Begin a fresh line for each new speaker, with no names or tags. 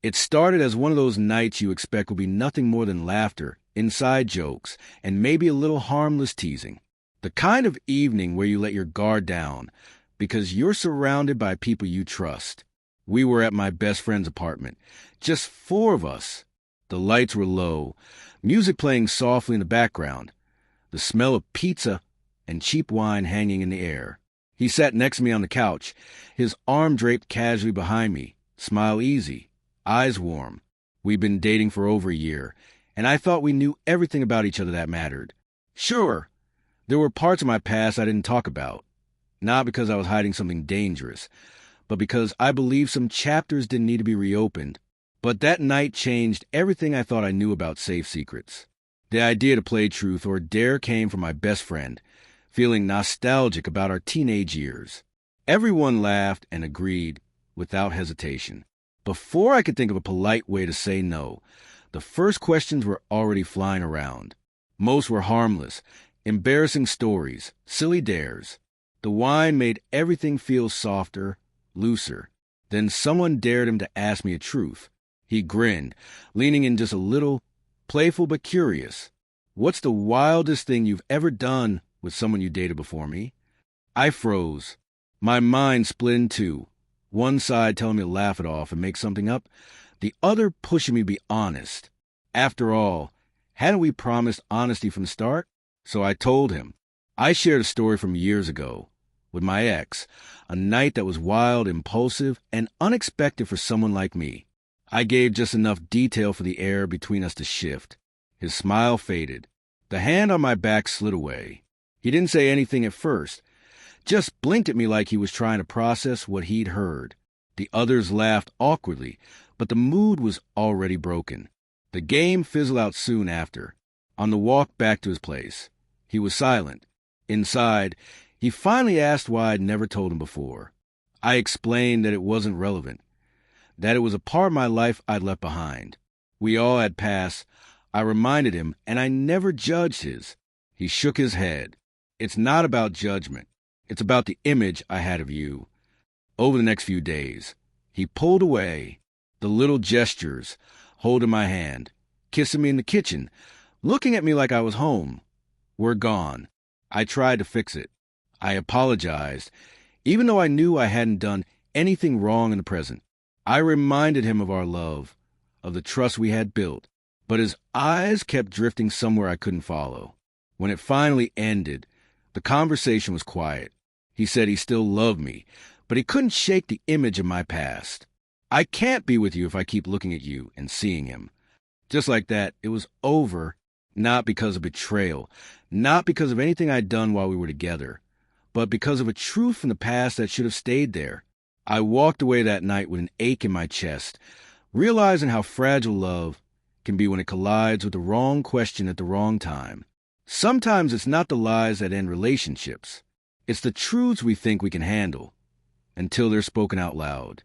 It started as one of those nights you expect will be nothing more than laughter, inside jokes, and maybe a little harmless teasing. The kind of evening where you let your guard down because you're surrounded by people you trust. We were at my best friend's apartment, just four of us. The lights were low, music playing softly in the background, the smell of pizza and cheap wine hanging in the air. He sat next to me on the couch, his arm draped casually behind me, smile easy, eyes warm. We'd been dating for over a year, and I thought we knew everything about each other that mattered. Sure, there were parts of my past I didn't talk about, not because I was hiding something dangerous, but because I believed some chapters didn't need to be reopened. But that night changed everything I thought I knew about safe secrets. The idea to play truth or dare came from my best friend, feeling nostalgic about our teenage years. Everyone laughed and agreed without hesitation. Before I could think of a polite way to say no, the first questions were already flying around. Most were harmless, embarrassing stories, silly dares. The wine made everything feel softer, looser. Then someone dared him to ask me a truth. He grinned, leaning in just a little, playful but curious. What's the wildest thing you've ever done with someone you dated before me? I froze. My mind split in two. One side telling me to laugh it off and make something up, the other pushing me to be honest. After all, hadn't we promised honesty from the start? So I told him. I shared a story from years ago with my ex, a night that was wild, impulsive, and unexpected for someone like me. I gave just enough detail for the air between us to shift. His smile faded. The hand on my back slid away. He didn't say anything at first, just blinked at me like he was trying to process what he'd heard. The others laughed awkwardly, but the mood was already broken. The game fizzled out soon after. On the walk back to his place, he was silent. Inside, he finally asked why I'd never told him before. I explained that it wasn't relevant, that it was a part of my life I'd left behind. We all had passed. I reminded him, and I never judged his. He shook his head. It's not about judgment. It's about the image I had of you. Over the next few days, he pulled away, the little gestures, holding my hand, kissing me in the kitchen, looking at me like I was home, were gone. I tried to fix it. I apologized, even though I knew I hadn't done anything wrong in the present. I reminded him of our love, of the trust we had built, but his eyes kept drifting somewhere I couldn't follow. When it finally ended, the conversation was quiet. He said he still loved me, but he couldn't shake the image of my past. I can't be with you if I keep looking at you and seeing him. Just like that, it was over, not because of betrayal, not because of anything I'd done while we were together, but because of a truth from the past that should have stayed there. I walked away that night with an ache in my chest, realizing how fragile love can be when it collides with the wrong question at the wrong time. Sometimes it's not the lies that end relationships. It's the truths we think we can handle until they're spoken out loud.